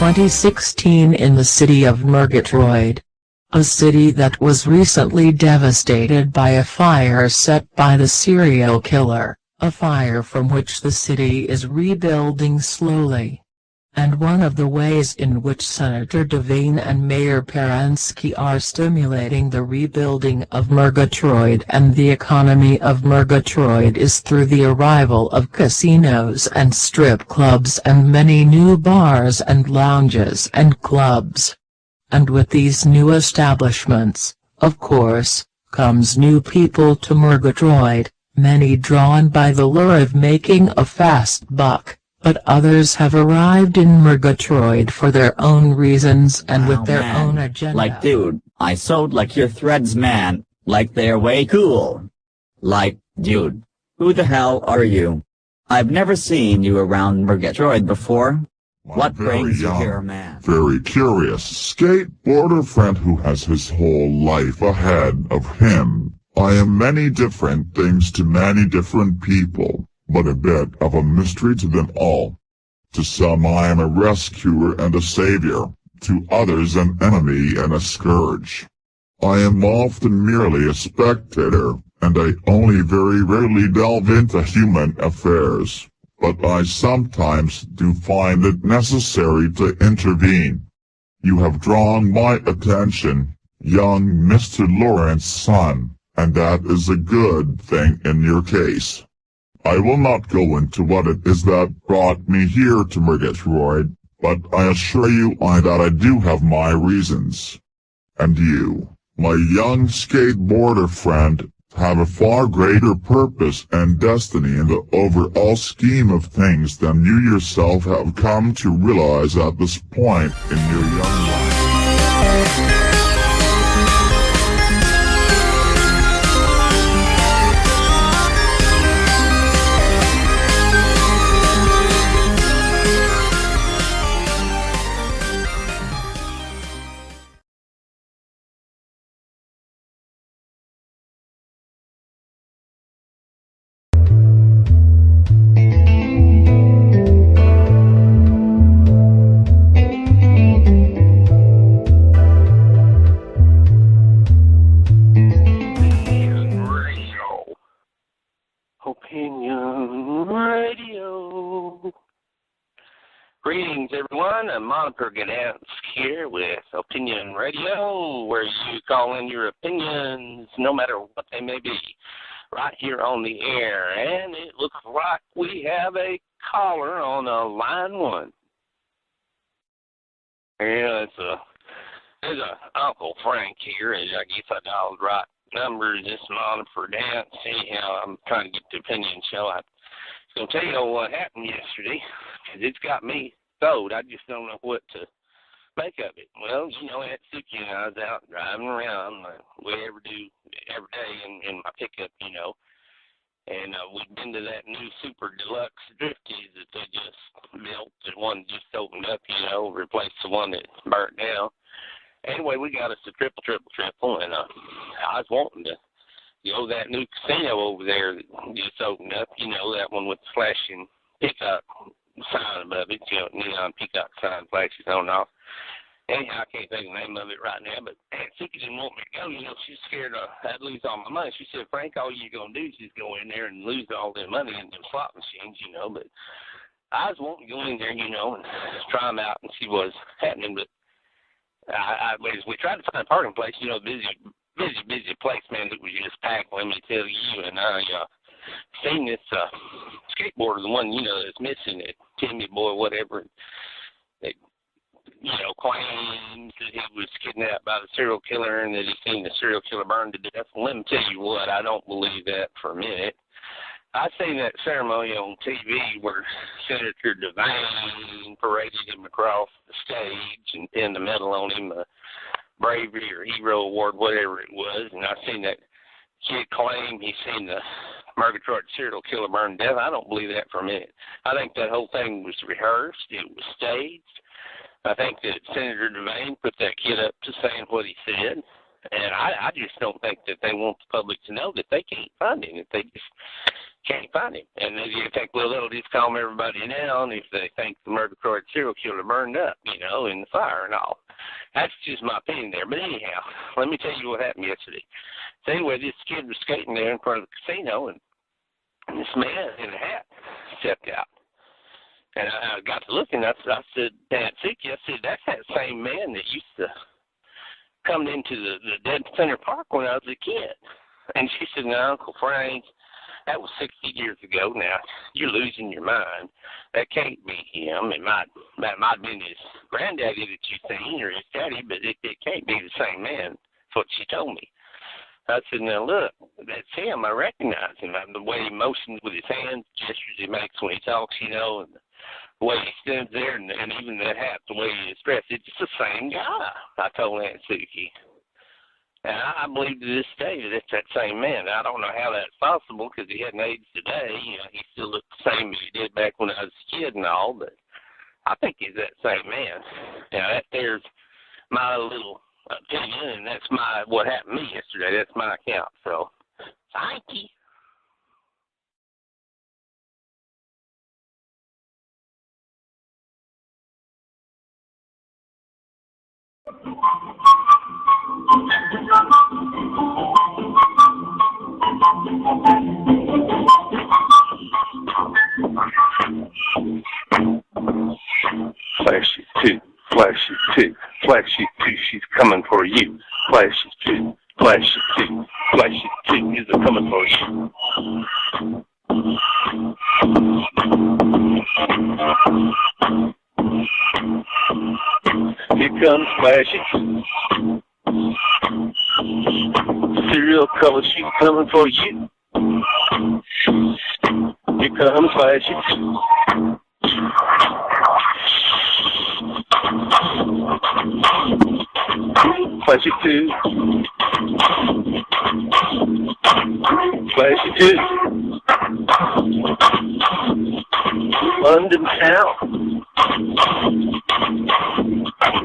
2016 in the city of Murgatroyd, a city that was recently devastated by a fire set by the serial killer, a fire from which the city is rebuilding slowly. And one of the ways in which Senator Devane and Mayor Perensky are stimulating the rebuilding of Murgatroyd and the economy of Murgatroyd is through the arrival of casinos and strip clubs and many new bars and lounges and clubs. And with these new establishments, of course, comes new people to Murgatroyd, many drawn by the lure of making a fast buck. But others have arrived in Murgatroyd for their own reasons and with their own agenda. Like, dude, I sold like your threads, man. Like, they're way cool. Like, dude, who the hell are you? I've never seen you around Murgatroyd before. What brings you here, man? Very curious skateboarder friend who has his whole life ahead of him. I am many different things to many different people, but a bit of a mystery to them all. To some I am a rescuer and a savior, to others an enemy and a scourge. I am often merely a spectator, and I only very rarely delve into human affairs, but I sometimes do find it necessary to intervene. You have drawn my attention, young Mr. Lawrence son, and that is a good thing in your case. I will not go into what it is that brought me here to Murgatroyd, but I assure you that I do have my reasons. And you, my young skateboarder friend, have a far greater purpose and destiny in the overall scheme of things than you yourself have come to realize at this point in your young life. Opinion Radio. Greetings, everyone. I'm Monica Gdansk here with Opinion Radio, where you call in your opinions, no matter what they may be, right here on the air. And it looks like we have a caller on line one. Yeah, there's a Uncle Frank here, and I guess I dialed right number is this Monica for dance. Anyhow, I'm trying to get the opinion show. I'm going to tell you what happened yesterday, because it's got me sold. I just don't know what to make of it. Well, you know, at Suki and I was out driving around like we ever do every day in my pickup, you know. And we'd been to that new Super Deluxe Drifties that they just built. The one just opened up, you know, replaced the one that burnt down. Anyway, we got us a triple, and I was wanting to go to that new casino over there that just opened up, you know, that one with the flashing peacock sign above it, you know, neon peacock sign flashes on and off. Anyhow, I can't think of the name of it right now, but Aunt Suki didn't want me to go, you know, she's scared I'd lose all my money. She said, Frank, all you're going to do is just go in there and lose all their money in them slot machines, you know, but I was wanting to go in there, you know, and try them out and see what's happening, but as we tried to find a parking place, you know, busy place, man, that was just packed, let me tell you. And I seen this skateboarder, the one, you know, that's missing, that Timmy boy, whatever, that, you know, claims that he was kidnapped by the serial killer and that he seen the serial killer burned to death. Well, let me tell you what, I don't believe that for a minute. I seen that ceremony on TV where Senator Devane paraded him across the stage and pinned a medal on him, a bravery or hero award, whatever it was. And I seen that kid claim he seen the Murgatroyd serial killer burn to death. I don't believe that for a minute. I think that whole thing was rehearsed. It was staged. I think that Senator Devane put that kid up to saying what he said. And I just don't think that they want the public to know that they can't find him. If they just Can't find him. And then you think, well, they'll just calm everybody down if they think the Murgatroyd serial killer burned up, in the fire and all. That's just my opinion there. But anyhow, let me tell you what happened yesterday. So anyway, this kid was skating there in front of the casino, and this man in a hat stepped out. And I got to looking. I said, Nancy, I said, that's that same man that used to come into the Dead Center Park when I was a kid. And she said, no, Uncle Frank, that was 60 years ago now. You're losing your mind. That can't be him. That might have been his granddaddy that you seen or his daddy, but it can't be the same man. That's what she told me. I said, now look, that's him. I recognize him. The way he motions with his hands, gestures he makes when he talks, and the way he stands there, and even that hat, the way he is dressed, it's the same guy. I told Aunt Suki. And I believe to this day that it's that same man. I don't know how that's possible because he hadn't aged today. He still looks the same as he did back when I was a kid and all, but I think he's that same man. Now, there's my little opinion, and that's what happened to me yesterday. That's my account. So, thank you. Flashy 2, Flashy 2, Flashy 2, she's coming for you. Flashy 2, Flashy 2, Flashy 2 is coming for you. Here comes Flashy 2. Serial color, she's coming for you. Here comes Flashy 2. Flashy 2. Flashy 2. London town.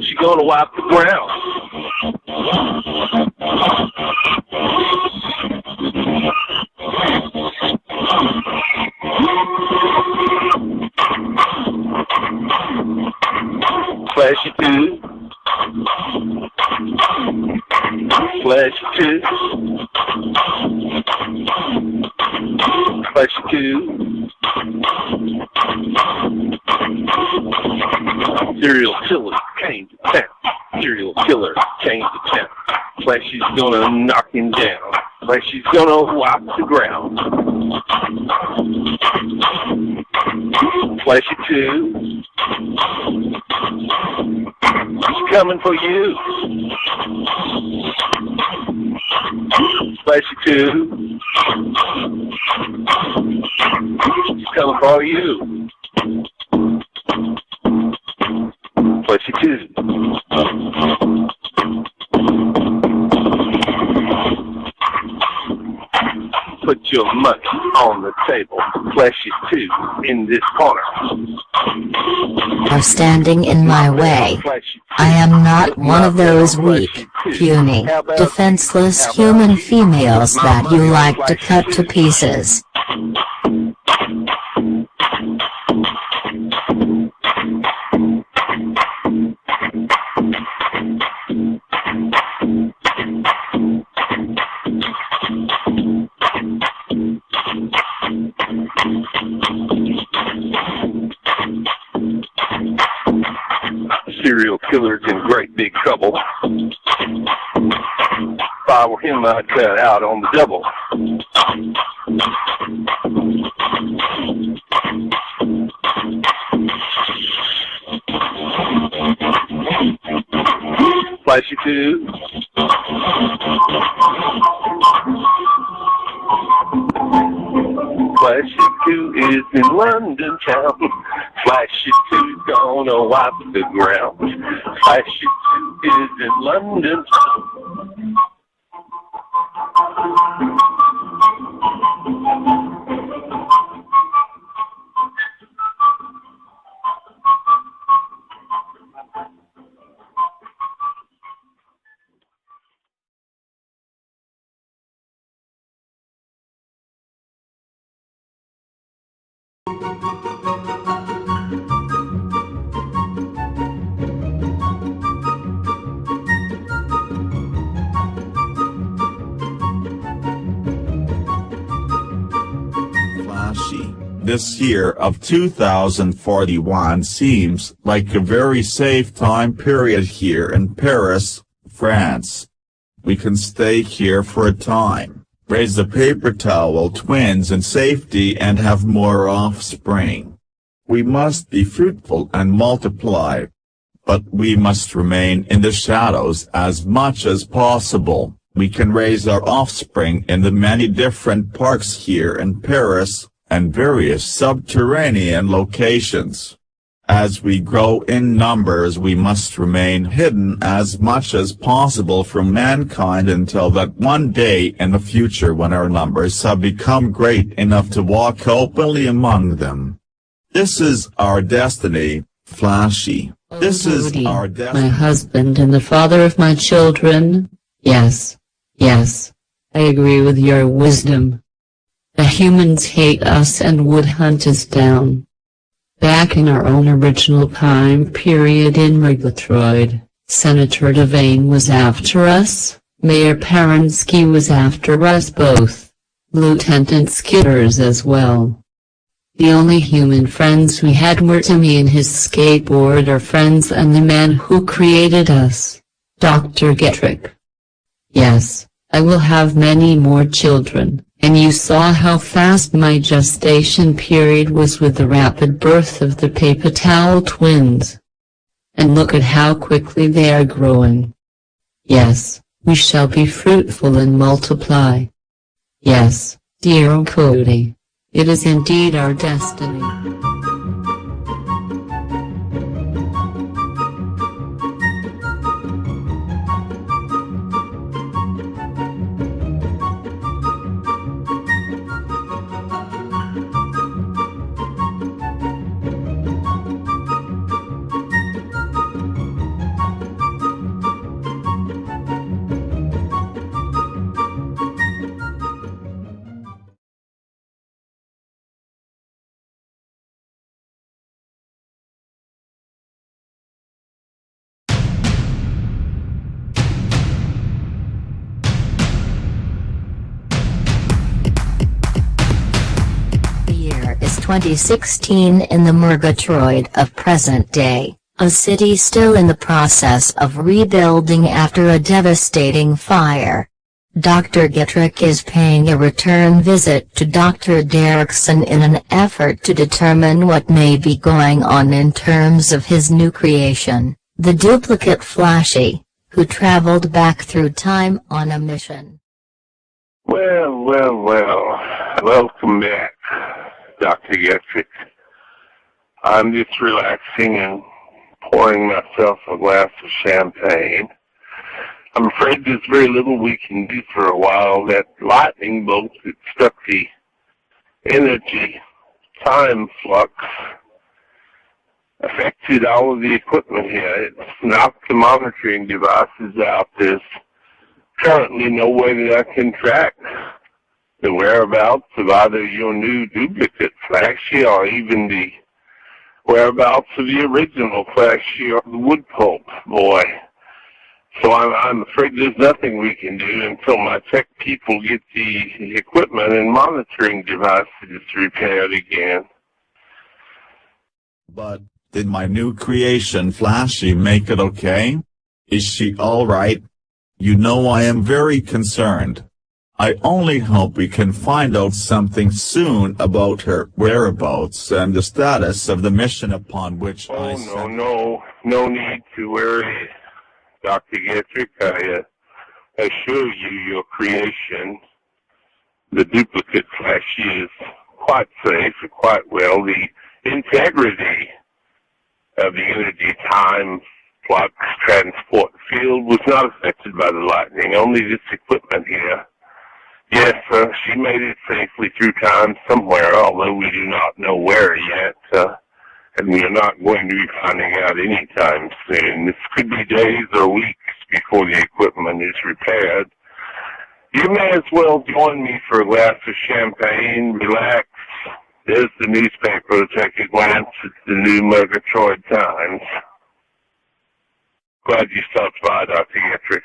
She gonna wipe the ground. Flashy 2. Flashy 2. Flashy 2. Serial killer came to town. Serial killer came to town. Flashy's gonna knock him down. Flashy's gonna wipe the ground. Flashy 2. She's coming for you. Flashy 2. She's coming for you. Flashy 2. Put your money on the table. Flashy 2 in this corner. Are standing in my way. I am not one of those weak, puny, defenseless human females that you like to cut to pieces. Serial killer's in great big trouble. If I were him, I'd cut out on the double. Flashy 2. Flashy 2 is in London town. Flashy 2's gonna wipe the ground. Flashy 2 is in London town. This year of 2041 seems like a very safe time period here in Paris, France. We can stay here for a time, raise the paper towel twins in safety and have more offspring. We must be fruitful and multiply. But we must remain in the shadows as much as possible. We can raise our offspring in the many different parks here in Paris, and various subterranean locations. As we grow in numbers we must remain hidden as much as possible from mankind until that one day in the future when our numbers have become great enough to walk openly among them. This is our destiny, Flashy. This is our destiny. My husband and the father of my children. Yes. Yes. I agree with your wisdom. The humans hate us and would hunt us down. Back in our own original time period in Murgatroyd, Senator Devane was after us, Mayor Paransky was after us both, Lieutenant Skitters as well. The only human friends we had were Timmy and his skateboarder friends and the man who created us, Dr. Getrick. Yes, I will have many more children, and you saw how fast my gestation period was with the rapid birth of the paper towel twins. And look at how quickly they are growing. Yes, we shall be fruitful and multiply. Yes, dear Cody. It is indeed our destiny. Is 2016 in the Murgatroyd of present day, a city still in the process of rebuilding after a devastating fire. Dr. Getrick is paying a return visit to Dr. Derrickson in an effort to determine what may be going on in terms of his new creation, the duplicate Flashy, who traveled back through time on a mission. Well, welcome back, Dr. Getrick. I'm just relaxing and pouring myself a glass of champagne. I'm afraid there's very little we can do for a while. That lightning bolt that struck the energy time flux affected all of the equipment here. It knocked the monitoring devices out. There's currently no way that I can track the whereabouts of either your new duplicate Flashy or even the whereabouts of the original Flashy or the wood pulp boy. So I'm afraid there's nothing we can do until my tech people get the equipment and monitoring devices repaired again. But did my new creation Flashy make it okay? Is she alright? You know I am very concerned. I only hope we can find out something soon about her whereabouts and the status of the mission upon which I sent. No need to worry, Dr. Getrick. I assure you your creation, the duplicate Flashy, is quite safe and quite well. The integrity of the energy time flux transport field was not affected by the lightning, only this equipment here. Yes, she made it safely through time somewhere, although we do not know where yet, and we are not going to be finding out anytime soon. This could be days or weeks before the equipment is repaired. You may as well join me for a glass of champagne, relax. There's the newspaper. Take a glance at the new Murgatroyd Times. Glad you stopped by, Dr. Getrick.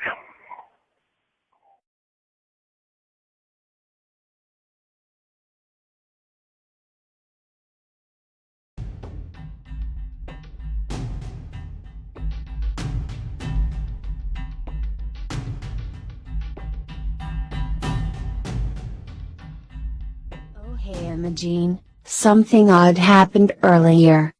Hey Imogene, something odd happened earlier.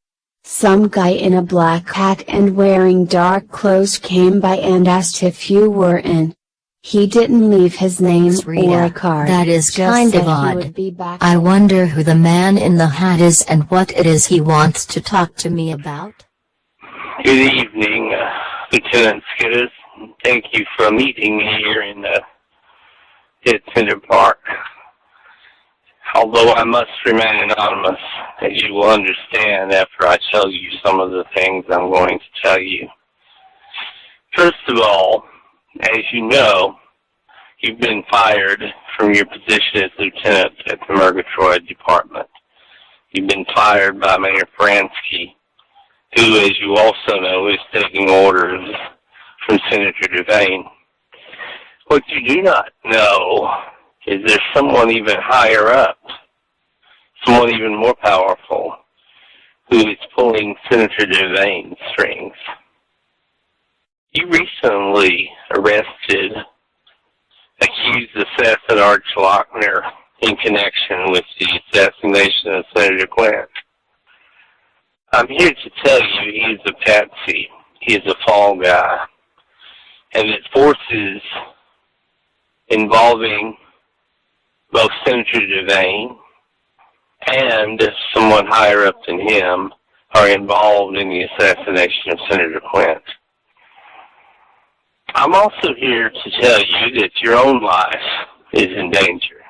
Some guy in a black hat and wearing dark clothes came by and asked if you were in. He didn't leave his name or a card. That is just kind of said he odd. would be back. I wonder who the man in the hat is and what it is he wants to talk to me about. Good evening, Lieutenant Skitters. Thank you for meeting me here in Pitt Center Park. Although I must remain anonymous, as you will understand after I tell you some of the things I'm going to tell you. First of all, as you know, you've been fired from your position as lieutenant at the Murgatroyd Department. You've been fired by Mayor Fransky, who, as you also know, is taking orders from Senator Devane. What you do not know is there's someone even higher up, someone even more powerful, who is pulling Senator Devane's strings. You recently arrested accused assassin Arch Lochner in connection with the assassination of Senator Quint. I'm here to tell you he is a patsy. He is a fall guy. And that forces involving both Senator Devane and someone higher up than him are involved in the assassination of Senator Quint. I'm also here to tell you that your own life is in danger.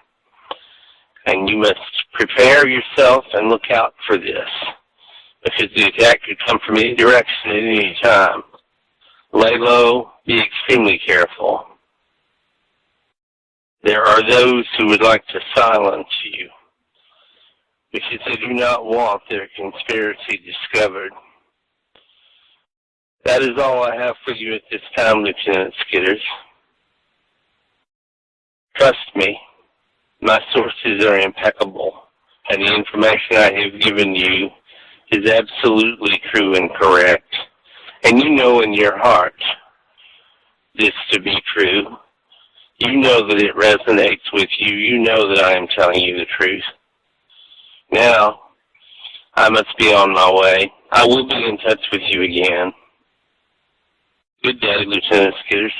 And you must prepare yourself and look out for this, because the attack could come from any direction at any time. Lay low, be extremely careful. There are those who would like to silence you, because they do not want their conspiracy discovered. That is all I have for you at this time, Lieutenant Skitters. Trust me, my sources are impeccable, and the information I have given you is absolutely true and correct. And you know in your heart this to be true. You know that it resonates with you. You know that I am telling you the truth. Now, I must be on my way. I will be in touch with you again. Good day, Lieutenant Skitters.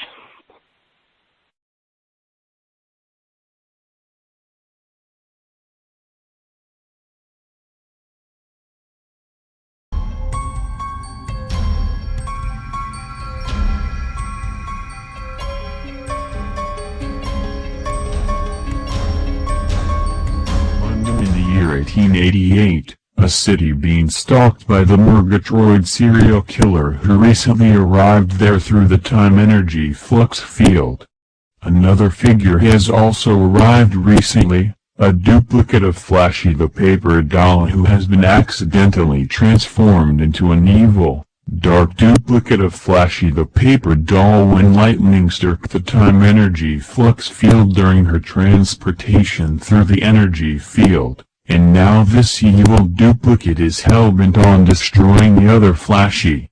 London in the year 1888. A city being stalked by the Murgatroyd serial killer who recently arrived there through the time energy flux field. Another figure has also arrived recently, a duplicate of Flashy the paper doll who has been accidentally transformed into an evil, dark duplicate of Flashy the paper doll when lightning struck the time energy flux field during her transportation through the energy field. And now this evil duplicate is hell-bent on destroying the other Flashy.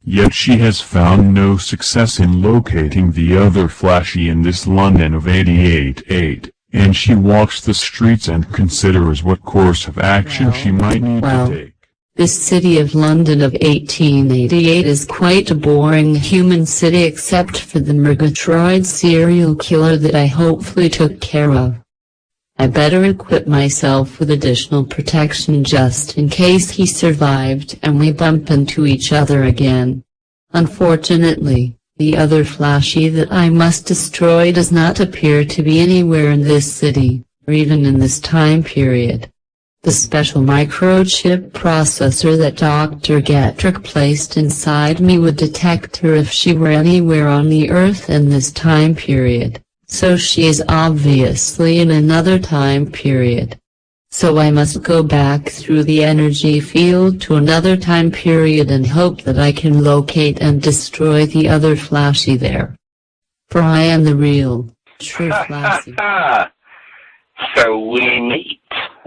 Yet she has found no success in locating the other Flashy in this London of 88, and she walks the streets and considers what course of action she might need to take. This city of London of 1888 is quite a boring human city except for the Murgatroyd serial killer that I hopefully took care of. I better equip myself with additional protection just in case he survived and we bump into each other again. Unfortunately, the other Flashy that I must destroy does not appear to be anywhere in this city, or even in this time period. The special microchip processor that Dr. Getrick placed inside me would detect her if she were anywhere on the Earth in this time period. So she is obviously in another time period. So I must go back through the energy field to another time period and hope that I can locate and destroy the other Flashy there. For I am the real, true Flashy. So we meet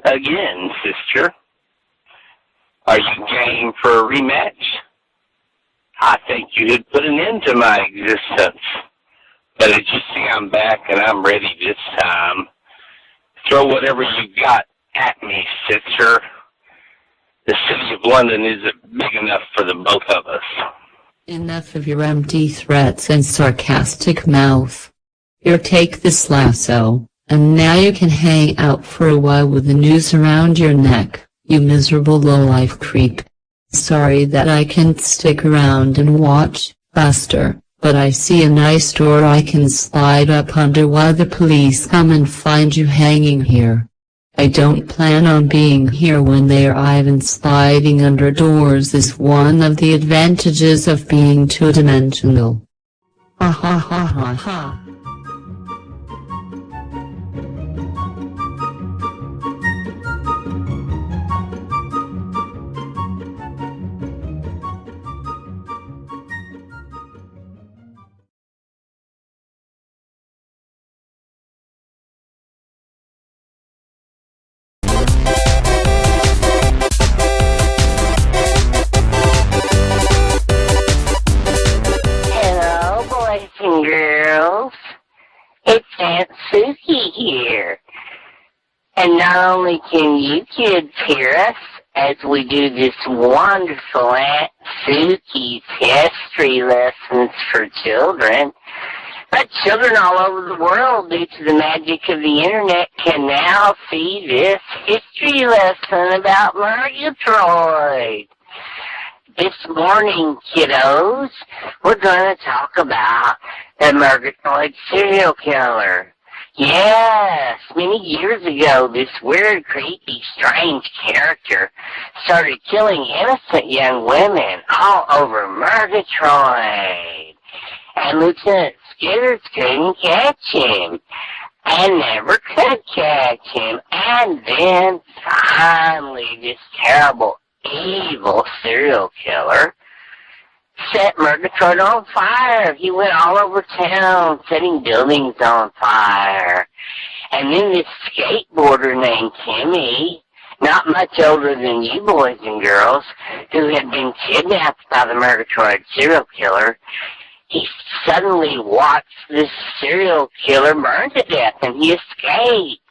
again, sister. Are you game for a rematch? I think you had put an end to my existence. But as you see, I'm back and I'm ready this time. Throw whatever you got at me, sister. The city of London isn't big enough for the both of us. Enough of your empty threats and sarcastic mouth. Here, take this lasso, and now you can hang out for a while with the noose around your neck, you miserable low-life creep. Sorry that I can't stick around and watch, Buster, but I see a nice door I can slide up under while the police come and find you hanging here. I don't plan on being here when they arrive, and sliding under doors is one of the advantages of being two-dimensional. Ha ha ha ha ha. Girls, it's Aunt Suki here. And not only can you kids hear us as we do this wonderful Aunt Suki's history lessons for children, but children all over the world, due to the magic of the internet, can now see this history lesson about Murgatroyd. This morning, kiddos, we're going to talk about the Murgatroyd serial killer. Yes, many years ago, this weird, creepy, strange character started killing innocent young women all over Murgatroyd. And Lieutenant Skitters couldn't catch him, and never could catch him. And then, finally, this terrible, evil serial killer set Murgatroyd on fire. He went all over town setting buildings on fire. And then this skateboarder named Timmy, not much older than you boys and girls, who had been kidnapped by the Murgatroyd serial killer, he suddenly watched this serial killer burn to death, and he escaped.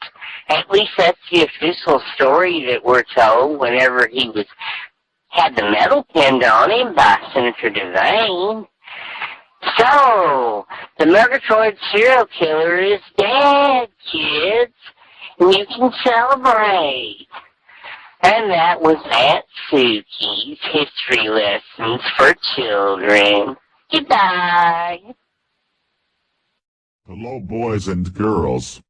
At least that's the official story that we're told whenever he had the medal pinned on him by Senator Devane. So, the Murgatroyd serial killer is dead, kids, and you can celebrate. And that was Aunt Suki's history lessons for children. Goodbye. Hello, boys and girls.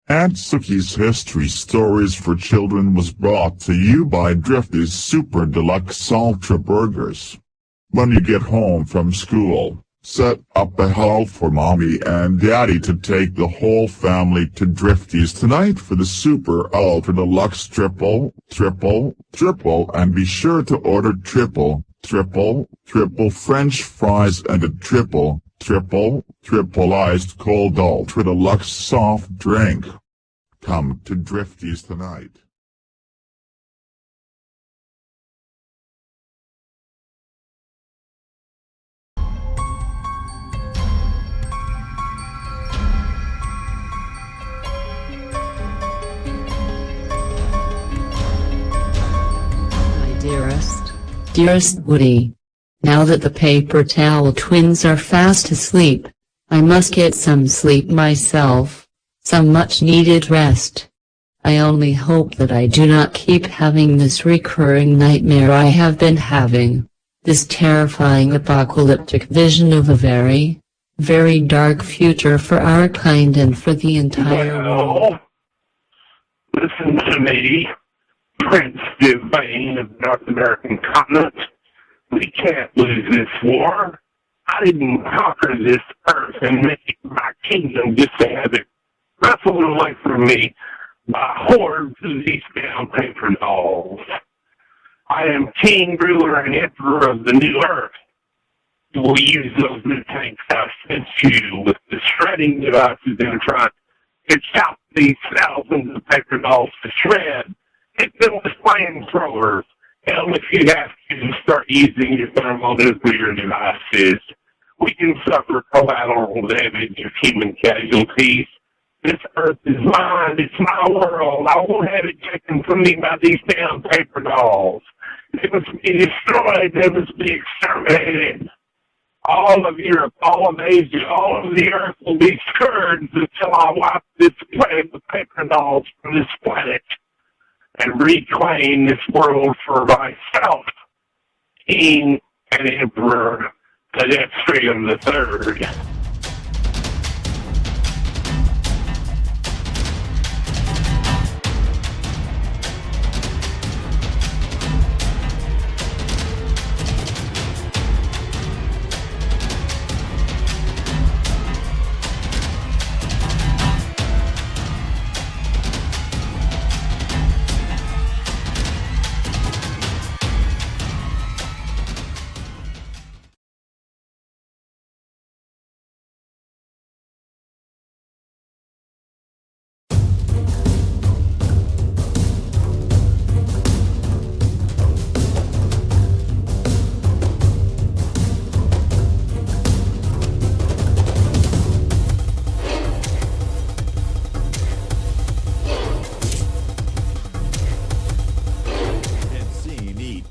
Aunt Suki's History Stories for Children was brought to you by Drifty's Super Deluxe Ultra Burgers. When you get home from school, set up a haul for Mommy and Daddy to take the whole family to Drifty's tonight for the Super Ultra Deluxe Triple, and be sure to order triple French fries and a triple iced cold Ultra Deluxe soft drink. Come to Drifty's tonight. My dearest Woody. Now that the paper towel twins are fast asleep, I must get some sleep myself, some much-needed rest. I only hope that I do not keep having this recurring nightmare I have been having, this terrifying apocalyptic vision of a very, very dark future for our kind and for the entire world. Listen to me, Prince Devane of the North American continent. We can't lose this war. I didn't conquer this earth and make it my kingdom just to have it wrestled away from me by hordes of these brown paper dolls. I am king, ruler, and emperor of the new earth. We'll use those new tanks I sent you with the shredding devices in front to chop these thousands of paper dolls to shred. Hit them with flamethrowers. Hell, if you have to, start using your thermonuclear devices. We can suffer collateral damage of human casualties, This earth is mine. It's my world. I won't have it taken from me by these damn paper dolls. They must be destroyed. They must be exterminated. All of Europe, all of Asia, all of the earth will be scourged until I wipe this planet with paper dolls from this planet and reclaim this world for myself, King and Emperor Pedestrian III.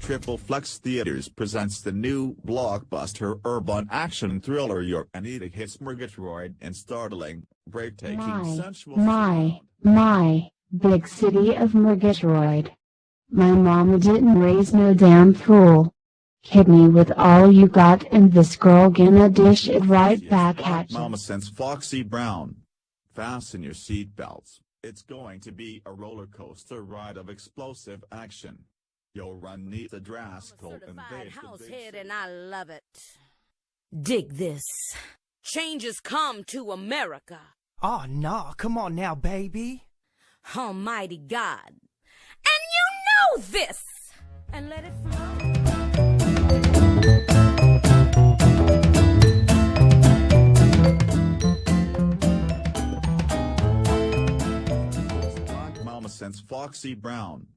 Triple Flex Theaters presents the new blockbuster urban action thriller Your Anita hits Murgatroyd and startling, breathtaking, sensual My big city of Murgatroyd. My mama didn't raise no damn fool. Hit me with all you got and this girl gonna dish it right back at you. Mama sends Foxy Brown. Fasten your seatbelts. It's going to be a roller coaster ride of explosive action. You'll run neat the Draskell and househead and I love it. Dig this. Changes come to America. Oh, no, come on now, baby. Almighty God. And you know this. And let it flow. Mama sends Foxy Brown.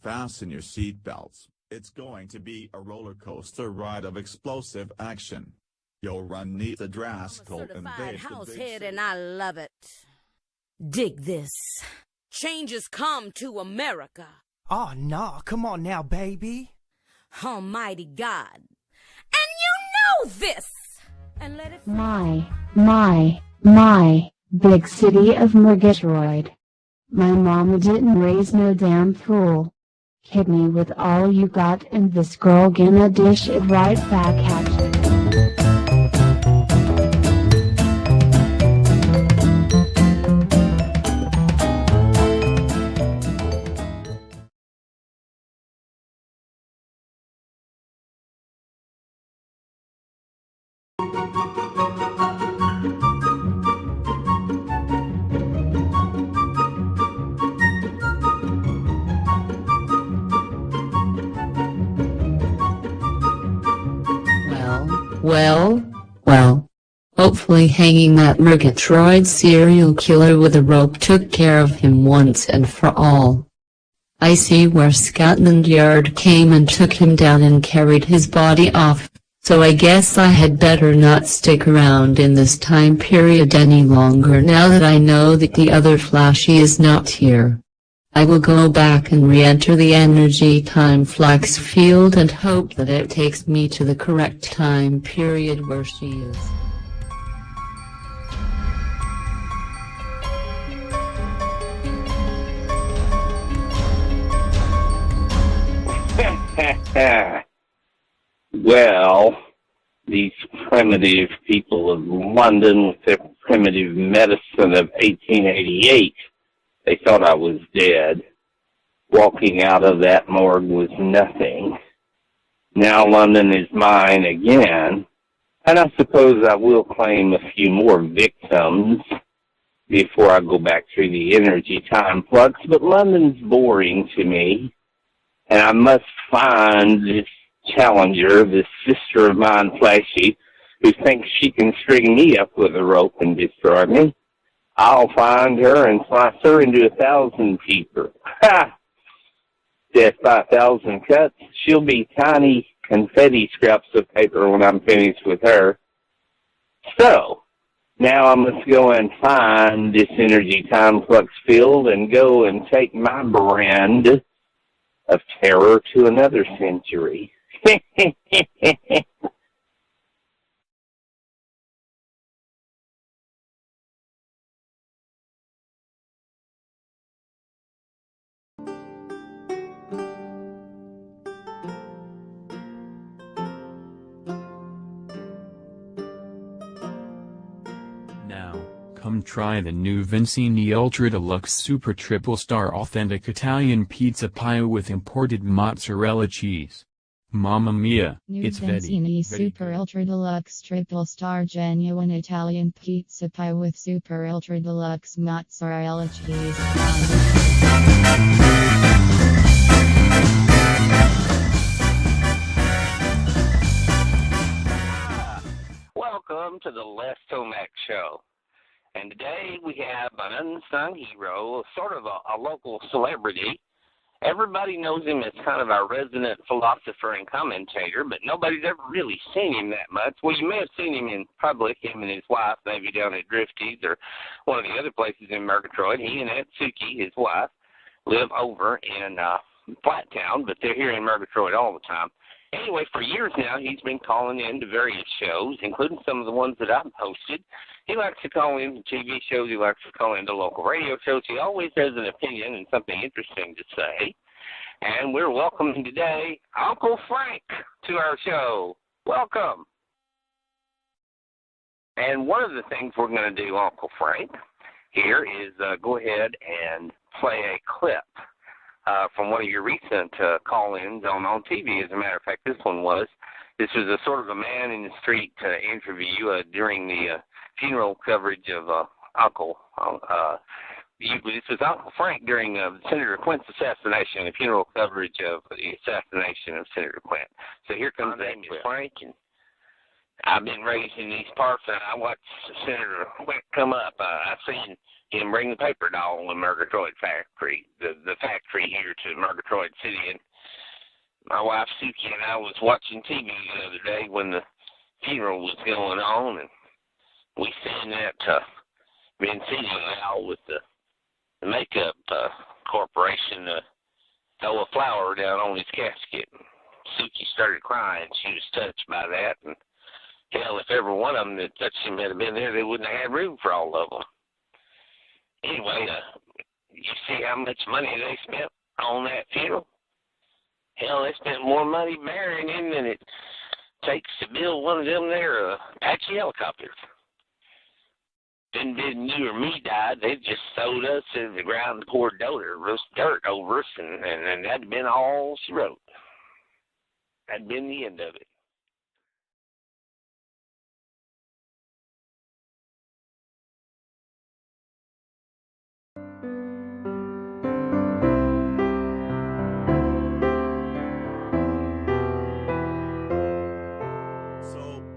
Fasten your seatbelts. It's going to be a roller coaster ride of explosive action. You'll run neat the Draskell and househead and I love it. Dig this. Changes come to America. Oh, no, come on now, baby. Almighty God. And you know this. And let it flow. My big city of Murgatroyd. My mama didn't raise no damn fool. Hit me with all you got and this girl gonna dish it right back at you. Well. Hopefully hanging that Murgatroyd serial killer with a rope took care of him once and for all. I see where Scotland Yard came and took him down and carried his body off, so I guess I had better not stick around in this time period any longer now that I know that the other Flashy is not here. I will go back and re-enter the energy time flux field and hope that it takes me to the correct time period where she is. Well, these primitive people of London with their primitive medicine of 1888, they thought I was dead. Walking out of that morgue was nothing. Now London is mine again, and I suppose I will claim a few more victims before I go back through the energy time flux, but London's boring to me, and I must find this challenger, this sister of mine, Flashy, who thinks she can string me up with a rope and destroy me. I'll find her and slice her into 1,000 pieces. Ha! Death by 1,000 cuts. She'll be tiny confetti scraps of paper when I'm finished with her. So, Now I must go and find this energy time flux field and go and take my brand of terror to another century. Now, come try the new Vincini Ultra Deluxe Super Triple Star Authentic Italian Pizza Pie with imported mozzarella cheese. Mamma mia, New it's Vincini very Super Ultra Deluxe Triple Star Genuine Italian Pizza Pie with Super Ultra Deluxe Mozzarella Cheese. Welcome to the Les Tomac Show. And today we have an unsung hero, sort of a local celebrity. Everybody knows him as kind of our resident philosopher and commentator, but nobody's ever really seen him that much. Well, you may have seen him in public, him and his wife, maybe down at Drifty's or one of the other places in Murgatroyd. He and Aunt Suki, his wife, live over in Flattown, but they're here in Murgatroyd all the time. Anyway, for years now, he's been calling in to various shows, including some of the ones that I've hosted. He likes to call in to TV shows. He likes to call into local radio shows. He always has an opinion and something interesting to say. And we're welcoming today Uncle Frank to our show. Welcome. And one of the things we're going to do, Uncle Frank, here is go ahead and play a clip from one of your recent call-ins on TV. As a matter of fact, this was a sort of a man in the street interview during the funeral coverage of Uncle. This was Uncle Frank during Senator Quint's assassination, the funeral coverage of the assassination of Senator Quint. So here comes Frank, and I've been raised in these parts, and I watched Senator Quint come up. I've seen him bring the paper doll in Murgatroyd factory, the factory here to Murgatroyd City. And my wife Suki and I was watching TV the other day when the funeral was going on, and we seen that Vincini Al with the makeup corporation throw a flower down on his casket. And Suki started crying. She was touched by that, and hell, if every one of them that touched him had been there, they wouldn't have had room for all of them. Anyway, you see how much money they spent on that funeral? Hell, they spent more money burying him than it takes to build one of them there Apache helicopters. Didn't you or me die, they just sewed us to the ground and poured dirt over us, and that'd been all she wrote. That'd been the end of it.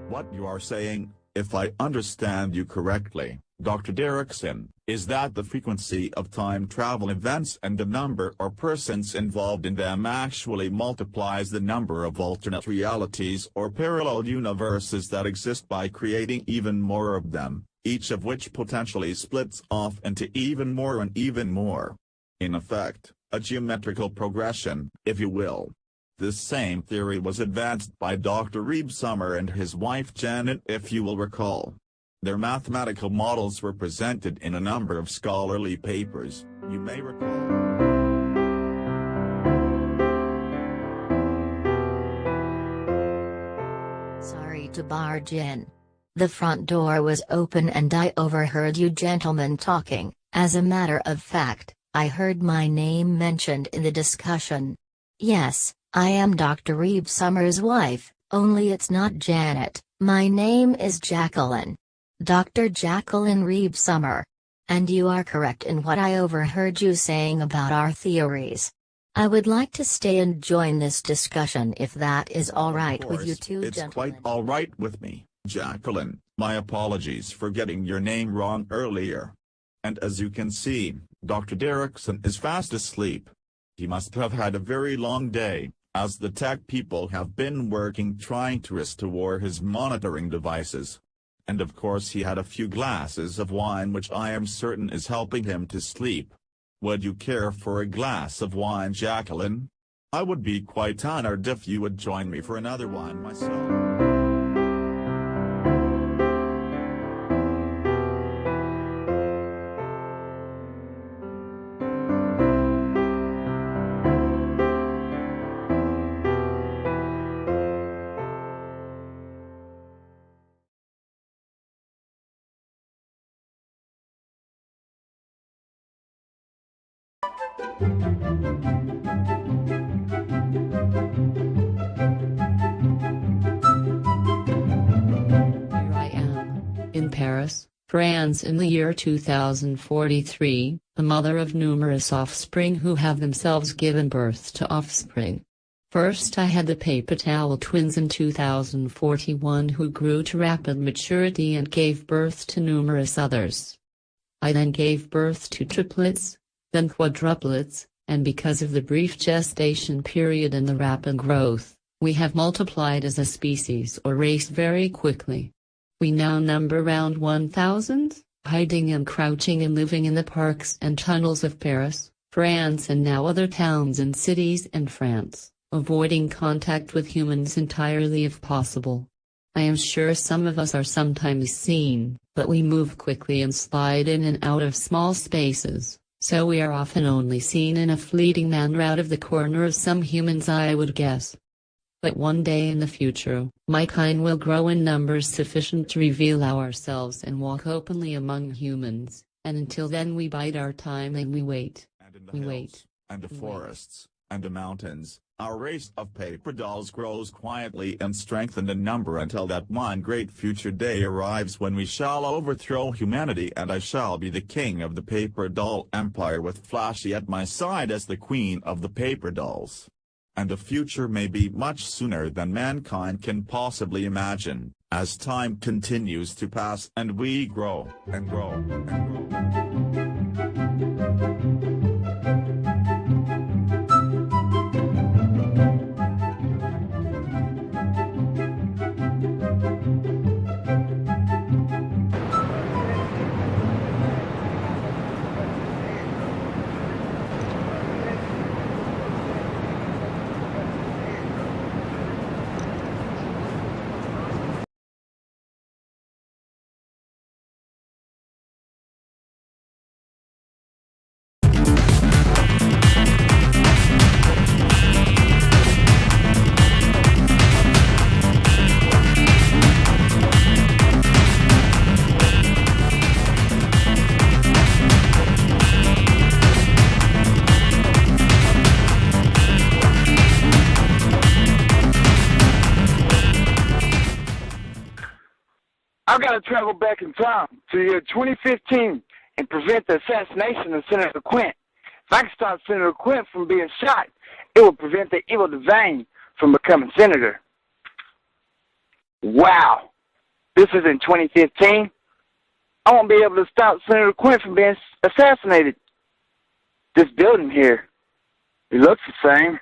What you are saying, if I understand you correctly, Dr. Derrickson, is that the frequency of time travel events and the number or persons involved in them actually multiplies the number of alternate realities or parallel universes that exist by creating even more of them, each of which potentially splits off into even more and even more. In effect, a geometrical progression, if you will. This same theory was advanced by Dr. Reeb Summer and his wife Janet, if you will recall. Their mathematical models were presented in a number of scholarly papers, you may recall. Sorry to barge in. The front door was open and I overheard you gentlemen talking. As a matter of fact, I heard my name mentioned in the discussion. Yes, I am Dr. Reeb Summer's wife, only it's not Janet. My name is Jacqueline. Dr. Jacqueline Reeb Summer. And you are correct in what I overheard you saying about our theories. I would like to stay and join this discussion if that is all right with you two it's gentlemen. Quite all right with me, Jacqueline. My apologies for getting your name wrong earlier. And as you can see, Dr. Derrickson is fast asleep. He must have had a very long day, as the tech people have been working trying to restore his monitoring devices. And of course he had a few glasses of wine, which I am certain is helping him to sleep. Would you care for a glass of wine, Jacqueline? I would be quite honored if you would join me for another one myself. Here I am, in Paris, France in the year 2043, the mother of numerous offspring who have themselves given birth to offspring. First I had the paper towel twins in 2041 who grew to rapid maturity and gave birth to numerous others. I then gave birth to triplets, then quadruplets, and because of the brief gestation period and the rapid growth, we have multiplied as a species or race very quickly. We now number around 1,000, hiding and crouching and living in the parks and tunnels of Paris, France and now other towns and cities in France, avoiding contact with humans entirely if possible. I am sure some of us are sometimes seen, but we move quickly and slide in and out of small spaces, so we are often only seen in a fleeting manner out of the corner of some human's eye, I would guess. But one day in the future, my kind will grow in numbers sufficient to reveal ourselves and walk openly among humans, and until then we bide our time and we wait. We wait. And the forests, and the mountains, our race of paper dolls grows quietly and strengthened in number until that one great future day arrives when we shall overthrow humanity and I shall be the king of the paper doll empire with Flashy at my side as the queen of the paper dolls. And the future may be much sooner than mankind can possibly imagine, as time continues to pass and we grow, and grow, and grow. I've got to travel back in time to the year 2015 and prevent the assassination of Senator Quint. If I can stop Senator Quint from being shot, it will prevent the evil Devane from becoming senator. Wow. This is in 2015. I won't be able to stop Senator Quint from being assassinated. This building here, it looks the same.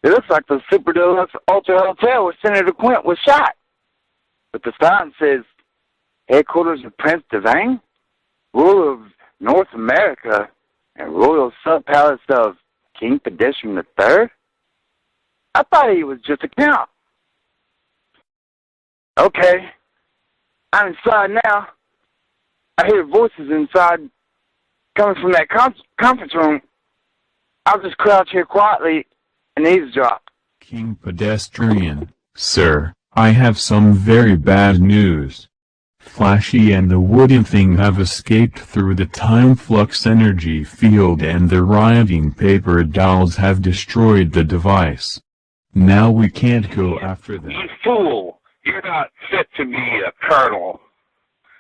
It looks like the Super Deluxe Ultra Hotel where Senator Quint was shot. But the sign says, Headquarters of Prince Devane, ruler of North America, and royal sub-palace of King Pedestrian III? I thought he was just a count. Okay, I'm inside now. I hear voices inside coming from that conference room. I'll just crouch here quietly and eavesdrop. King Pedestrian, sir, I have some very bad news. Flashy and the wooden thing have escaped through the time flux energy field and the rioting paper dolls have destroyed the device. Now we can't go after them. You fool! You're not fit to be a colonel.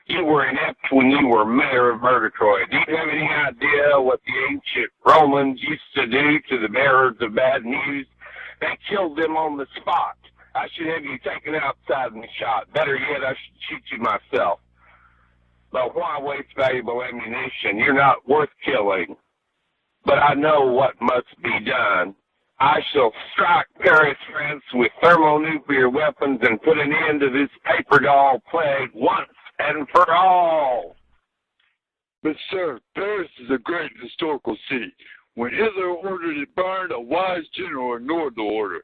You were inept when you were mayor of Murgatroyd. Do you have any idea what the ancient Romans used to do to the bearers of bad news? They killed them on the spot. I should have you taken outside and shot. Better yet, I should shoot you myself. But why waste valuable ammunition? You're not worth killing. But I know what must be done. I shall strike Paris, France with thermonuclear weapons and put an end to this paper doll plague once and for all. But sir, Paris is a great historical city. When Hitler ordered it burned, a wise general ignored the order.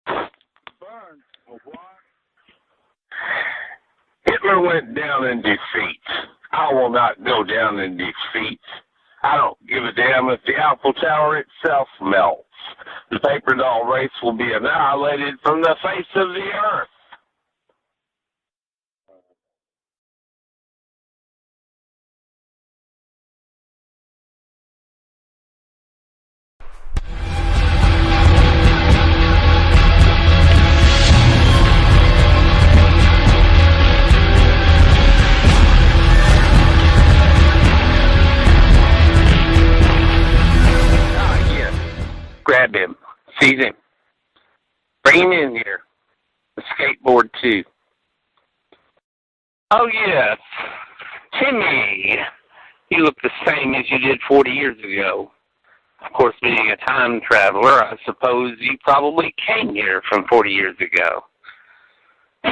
Burned? What? Hitler went down in defeat. I will not go down in defeat. I don't give a damn if the Eiffel Tower itself melts. The paper doll race will be annihilated from the face of the earth. Grab him. Seize him. Bring him in here. The skateboard, too. Oh, yes. Timmy, you look the same as you did 40 years ago. Of course, being a time traveler, I suppose you probably came here from 40 years ago.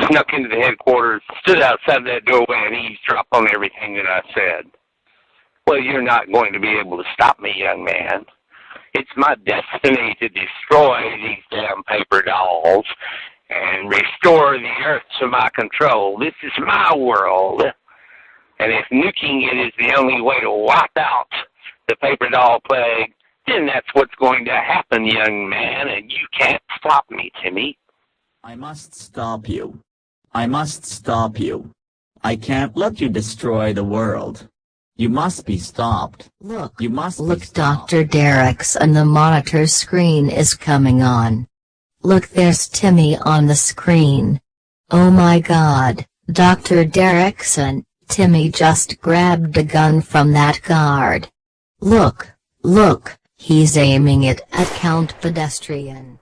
Snuck into the headquarters, stood outside that doorway, and eavesdropped on everything that I said. Well, you're not going to be able to stop me, young man. It's my destiny to destroy these damn paper dolls and restore the earth to my control. This is my world. And if nuking it is the only way to wipe out the paper doll plague, then that's what's going to happen, young man, and you can't stop me, Timmy. I must stop you. I must stop you. I can't let you destroy the world. You must be stopped. Look, you must look, be stopped. Dr. Derrickson, the monitor screen is coming on. Look, there's Timmy on the screen. Oh my God, Dr. Derrickson, Timmy just grabbed a gun from that guard. Look, look, he's aiming it at Count Pedestrian.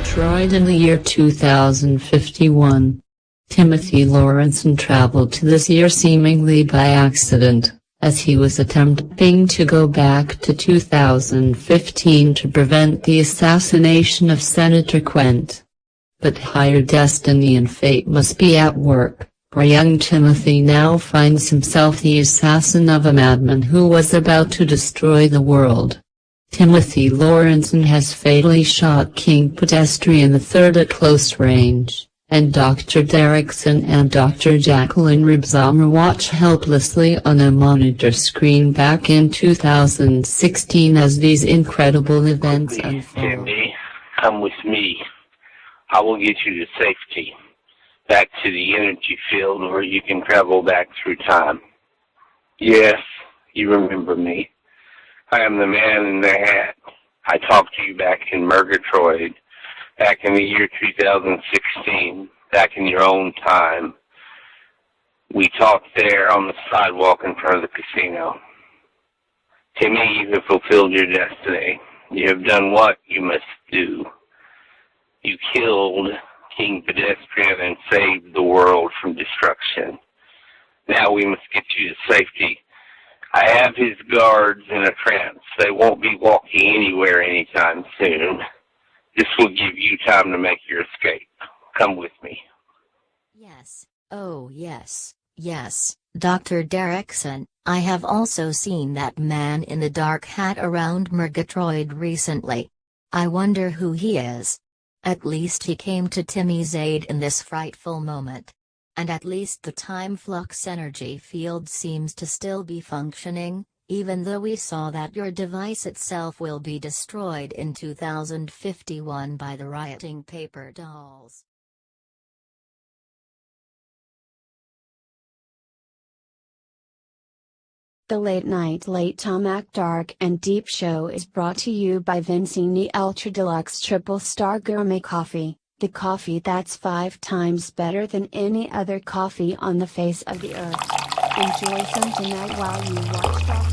Tried in the year 2051. Timothy Lawrenson traveled to this year seemingly by accident, as he was attempting to go back to 2015 to prevent the assassination of Senator Quent. But higher destiny and fate must be at work, for young Timothy now finds himself the assassin of a madman who was about to destroy the world. Timothy Lawrenson has fatally shot King Pedestrian III at close range, and Dr. Derrickson and Dr. Jacqueline Ribzommer watch helplessly on a monitor screen back in 2016 as these incredible events unfold. Timmy, come with me. I will get you to safety, back to the energy field where you can travel back through time. Yes, you remember me. I am the man in the hat. I talked to you back in Murgatroyd, back in the year 2016, back in your own time. We talked there on the sidewalk in front of the casino. Timmy, you have fulfilled your destiny. You have done what you must do. You killed King Pedestrian and saved the world from destruction. Now we must get you to safety. I have his guards in a trance. They won't be walking anywhere anytime soon. This will give you time to make your escape. Come with me. Yes, oh yes, yes, Dr. Derrickson, I have also seen that man in the dark hat around Murgatroyd recently. I wonder who he is. At least he came to Timmy's aid in this frightful moment. And at least the time flux energy field seems to still be functioning, even though we saw that your device itself will be destroyed in 2051 by the rioting paper dolls. The Late Tomac Dark and Deep Show is brought to you by Vincini Ultra Deluxe Triple Star Gourmet Coffee, the coffee that's 5 times better than any other coffee on the face of the earth. Enjoy some tonight while you watch Dark.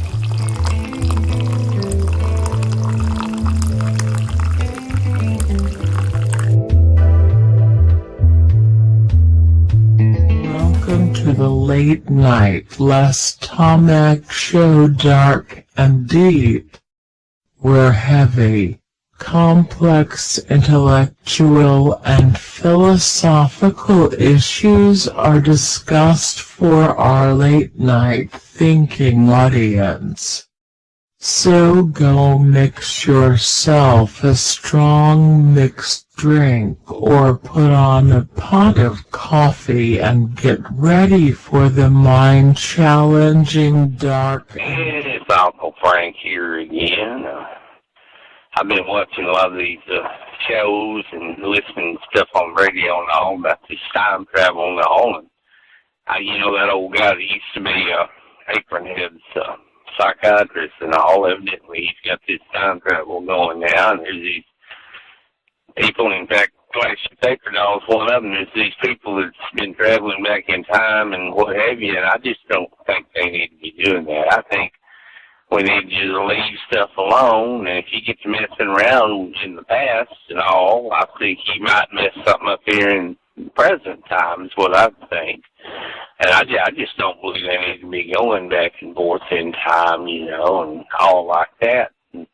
Welcome to the Late Night Les Tomac Show, Dark and Deep, where heavy, complex intellectual and philosophical issues are discussed for our late-night thinking audience. So go mix yourself a strong mixed drink or put on a pot of coffee and get ready for the mind-challenging dark. It's Uncle Frank here again. I've been watching a lot of these shows and listening to stuff on radio and all about this time travel and all. And you know, that old guy that used to be Apronhead's psychiatrist and all, evidently he's got this time travel going now, and there's these people, in fact, Flashy Paper Doll's one of them. There's these people that's been traveling back in time and what have you, and I just don't think they need to be doing that. I think we need to just leave stuff alone, and if you get to messing around in the past and all, I think you might mess something up here in the present time is what I think. And I just don't believe they need to be going back and forth in time, you know, and all like that. And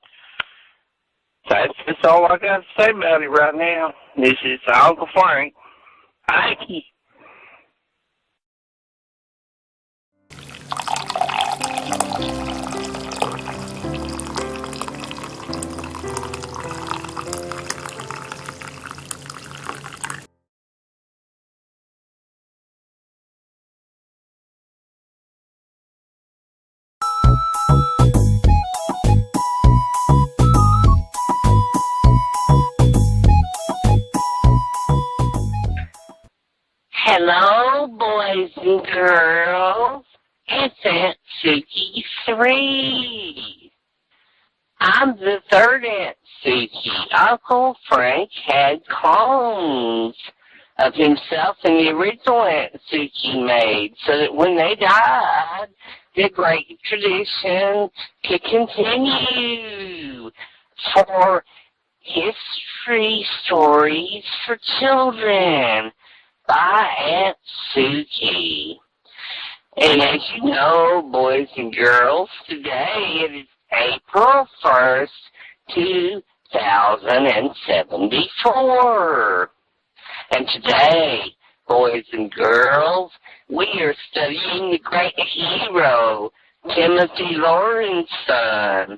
that's all I got to say about it right now. This is Uncle Frank. Thank you. Hello, boys and girls. It's Aunt Suki 3. I'm the third Aunt Suki. Uncle Frank had clones of himself and the original Aunt Suki made, so that when they died, the great tradition could continue for history stories for children by Aunt Suki. And as you know, boys and girls, today it is April 1st, 2074. And today, boys and girls, we are studying the great hero, Timothy Lawrenson.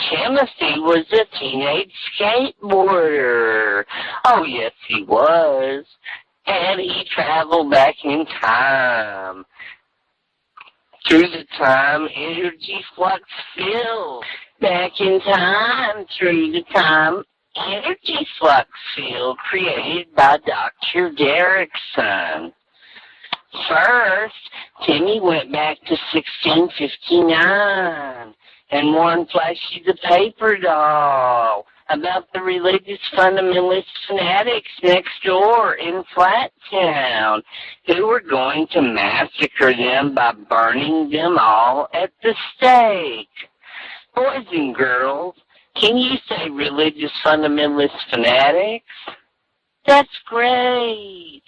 Timothy was a teenage skateboarder. Oh, yes, he was. And he traveled back in time, through the time energy flux field. Back in time, through the time energy flux field created by Dr. Derrickson. First, Timmy went back to 1659 and warned Flashy the Paper Doll about the religious fundamentalist fanatics next door in Flattown, who were going to massacre them by burning them all at the stake. Boys and girls, can you say religious fundamentalist fanatics? That's great.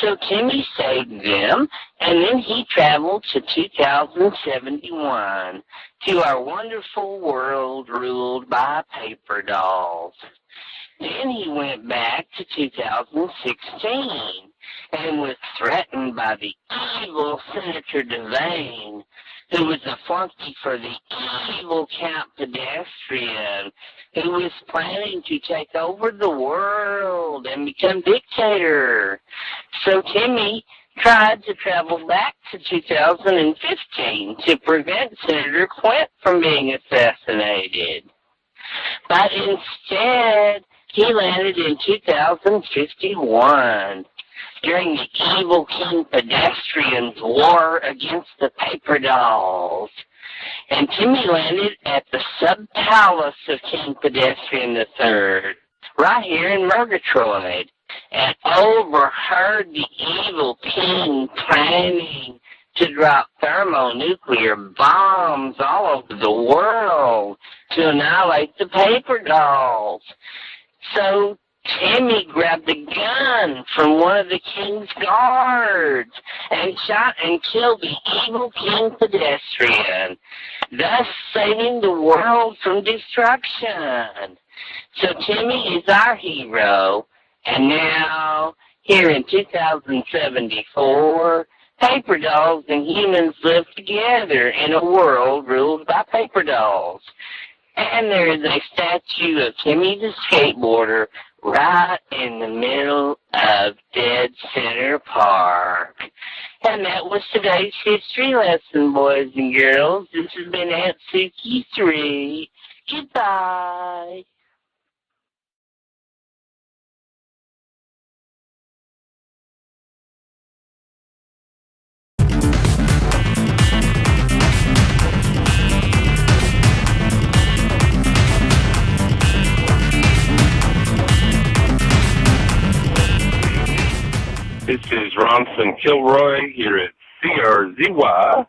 So Timmy saved them, and then he traveled to 2071, to our wonderful world ruled by paper dolls. Then he went back to 2016, and was threatened by the evil Senator Devane, who was a flunky for the evil Count Pedestrian, who was planning to take over the world and become dictator. So Timmy tried to travel back to 2015 to prevent Senator Quint from being assassinated. But instead, he landed in 2051. during the evil King Pedestrian's war against the paper dolls. And Timmy landed at the sub-palace of King Pedestrian III, right here in Murgatroyd, and overheard the evil king planning to drop thermonuclear bombs all over the world to annihilate the paper dolls. So Timmy grabbed a gun from one of the king's guards and shot and killed the evil King Pedestrian, thus saving the world from destruction. So Timmy is our hero, and now, here in 2074, paper dolls and humans live together in a world ruled by paper dolls. And there is a statue of Timmy the skateboarder right in the middle of Dead Center Park. And that was today's history lesson, boys and girls. This has been Aunt Suki 3. Goodbye. This is Ronson Kilroy here at CRZY,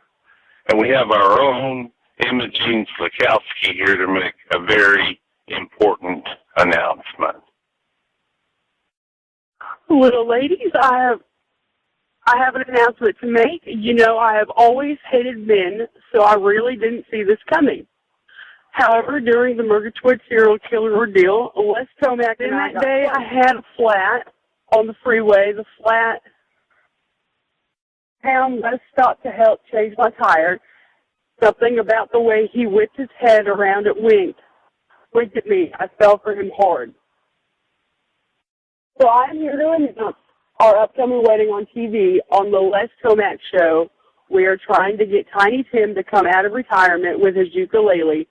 and we have our own Imogene Slakowski here to make a very important announcement. Little ladies, I have an announcement to make. You know, I have always hated men, so I really didn't see this coming. However, during the Murgatroyd serial killer ordeal, Les Tomac and that day I had a flat on the freeway. The flat town Les stopped to help change my tire. Something about the way he whipped his head around it winked at me. I fell for him hard. So I am here to announce our upcoming wedding on TV on the Les Tomac Show. We are trying to get Tiny Tim to come out of retirement with his ukulele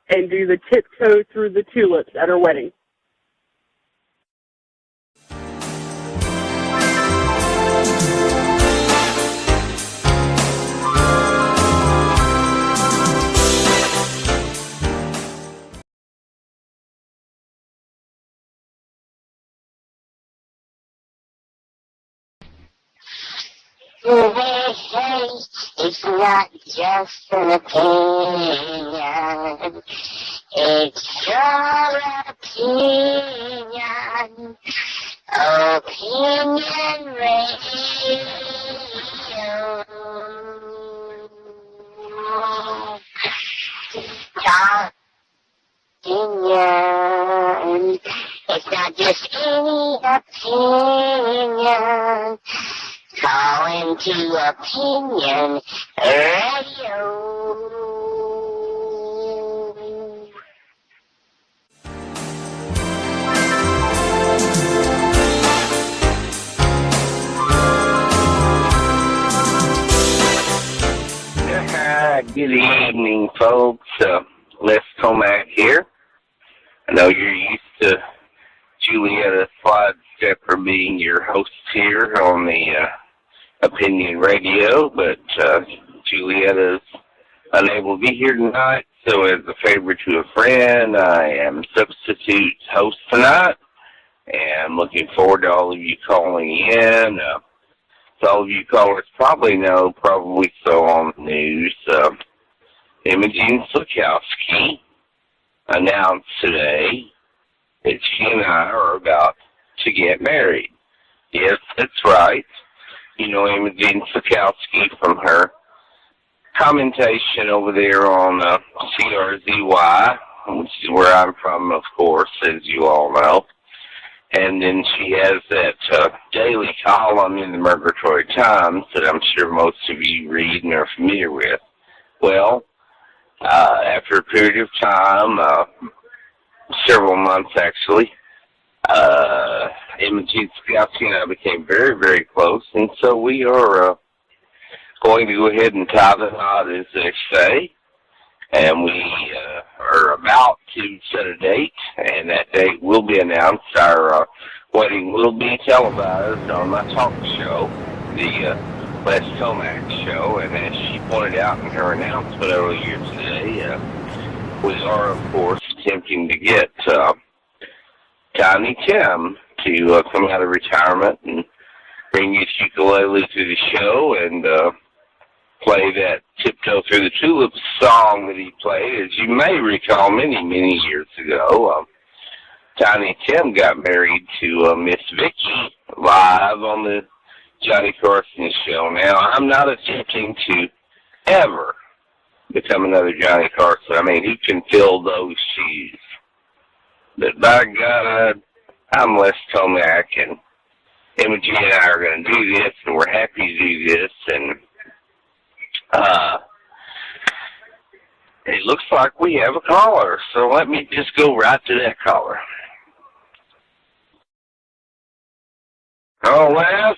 and do the tiptoe through the tulips at our wedding. They say it's not just an opinion, it's your opinion. Opinion Radio. Opinion. It's not just any opinion. Call into Opinion Radio. Good evening, folks. Les Tomac here. I know you're used to Julietta Slidestepper being your host here on the Opinion Radio, but Julietta's unable to be here tonight, so as a favor to a friend, I am substitute host tonight, and I'm looking forward to all of you calling in. So all of you callers probably know, probably so on the news, Imogene Slakowski announced today that she and I are about to get married. Yes, that's right. You know Imogene Slakowski from her commentation over there on CRZY, which is where I'm from, of course, as you all know. And then she has that daily column in the Murgatroyd Times that I'm sure most of you read and are familiar with. Well, after a period of time, several months actually, Imogene Slakowski and I became very, very close, and so we are going to go ahead and tie the knot, as they say, and we are about to set a date, and that date will be announced. Our wedding will be televised on my talk show, the Les Tomac Show, and as she pointed out in her announcement earlier today, we are, of course, attempting to get Tiny Tim to come out of retirement and bring his ukulele to the show and play that Tiptoe Through the Tulips song that he played. As you may recall, many, many years ago, Tiny Tim got married to Miss Vicky live on the Johnny Carson Show. Now, I'm not attempting to ever become another Johnny Carson. I mean, who can fill those shoes? But by God, I'm Les Tomac, and Imogen and I are going to do this, and we're happy to do this, and it looks like we have a caller, so let me just go right to that caller. Oh, Les?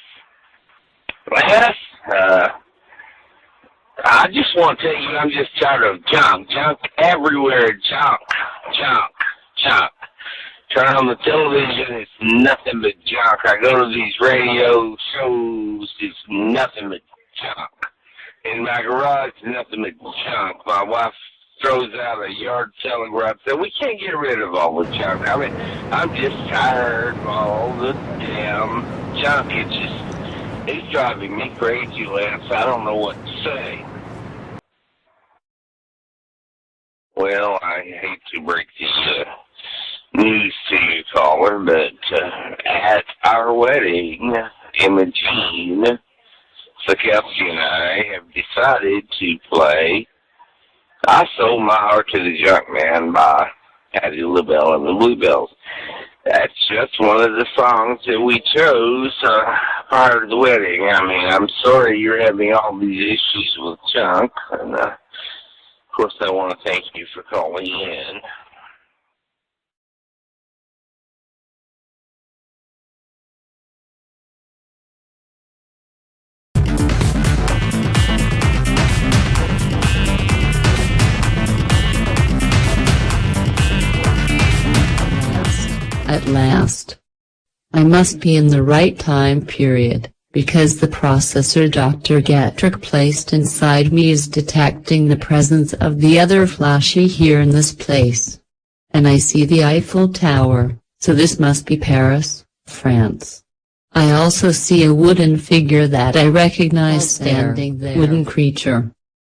I just want to tell you I'm just tired of junk everywhere, junk. Turn on the television, it's nothing but junk. I go to these radio shows, it's nothing but junk. In my garage, nothing but junk. My wife throws out a yard selling garage sale. We can't get rid of all the junk. I mean, I'm just tired of all the damn junk. It's driving me crazy, Lance. I don't know what to say. Well, I hate to break the news to you, caller, but at our wedding, Imogen Sakowski and I have decided to play I Sold My Heart to the Junk Man by Patti LaBelle and the Bluebells. That's just one of the songs that we chose prior to the wedding. I mean, I'm sorry you're having all these issues with junk, and of course I want to thank you for calling in. At last. I must be in the right time period, because the processor Dr. Getrick placed inside me is detecting the presence of the other Flashy here in this place. And I see the Eiffel Tower, so this must be Paris, France. I also see a wooden figure that I recognize standing there. Wooden creature.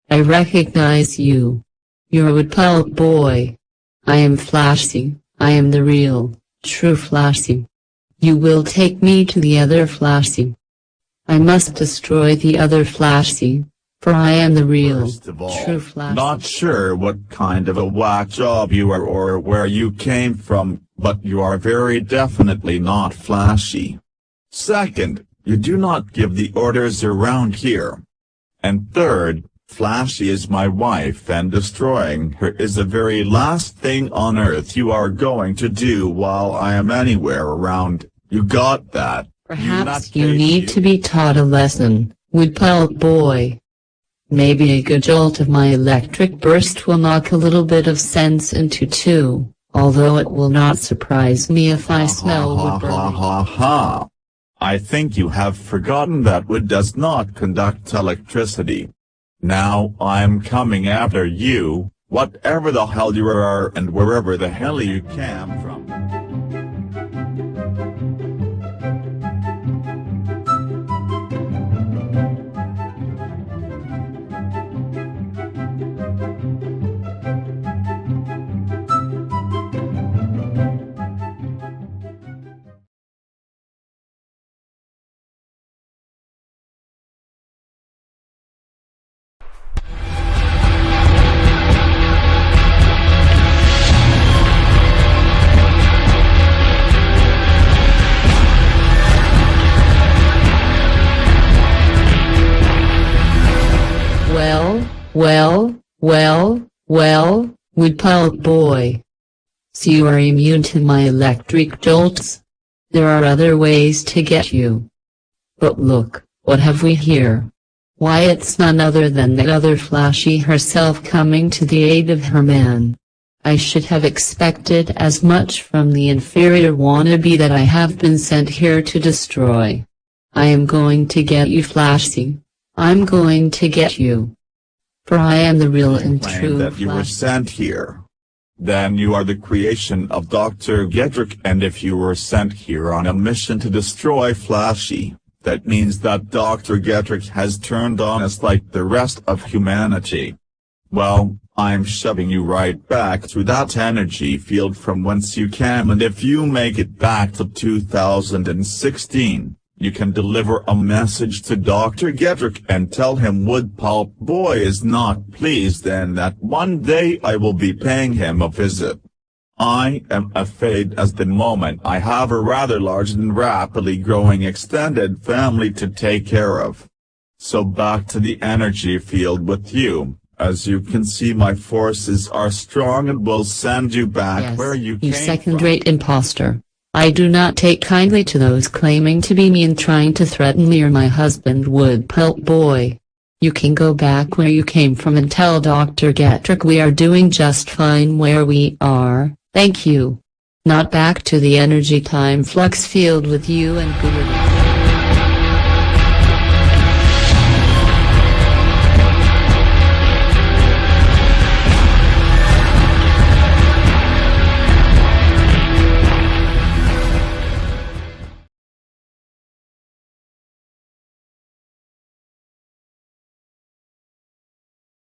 I recognize you. You're a wood-pulp boy. I am Flashy. I am the real, true Flashy. You will take me to the other Flashy. I must destroy the other Flashy, for I am the real, true Flashy. Not sure what kind of a whack job you are or where you came from, but you are very definitely not Flashy. Second, you do not give the orders around here. And third, Flashy is my wife, and destroying her is the very last thing on earth you are going to do while I am anywhere around. You got that? Perhaps you need to be taught a lesson, wood-pulp boy. Maybe a good jolt of my electric burst will knock a little bit of sense into two, although it will not surprise me if I smell wood burning. I think you have forgotten that wood does not conduct electricity. Now I'm coming after you, whatever the hell you are and wherever the hell you came from. Well, wood-pulp boy. So you are immune to my electric jolts? There are other ways to get you. But look, what have we here? Why, it's none other than that other Flashy herself coming to the aid of her man. I should have expected as much from the inferior wannabe that I have been sent here to destroy. I am going to get you, Flashy. I'm going to get you. For I am the real and true that you were Flash. sent here. Then you are the creation of Dr. Getrick, and if you were sent here on a mission to destroy Flashy, that means that Dr. Getrick has turned on us like the rest of humanity. Well, I'm shoving you right back through that energy field from whence you came, and if you make it back to 2016, you can deliver a message to Dr. Getrick and tell him Wood Pulp Boy is not pleased and that one day I will be paying him a visit. I am afraid at the moment I have a rather large and rapidly growing extended family to take care of. So back to the energy field with you. As you can see, my forces are strong and will send you back where you came You second-rate imposter. I do not take kindly to those claiming to be me and trying to threaten me or my husband, Wood Pulp Boy. You can go back where you came from and tell Dr. Getrick we are doing just fine where we are, thank you. Not back to the energy time flux field with you and Google.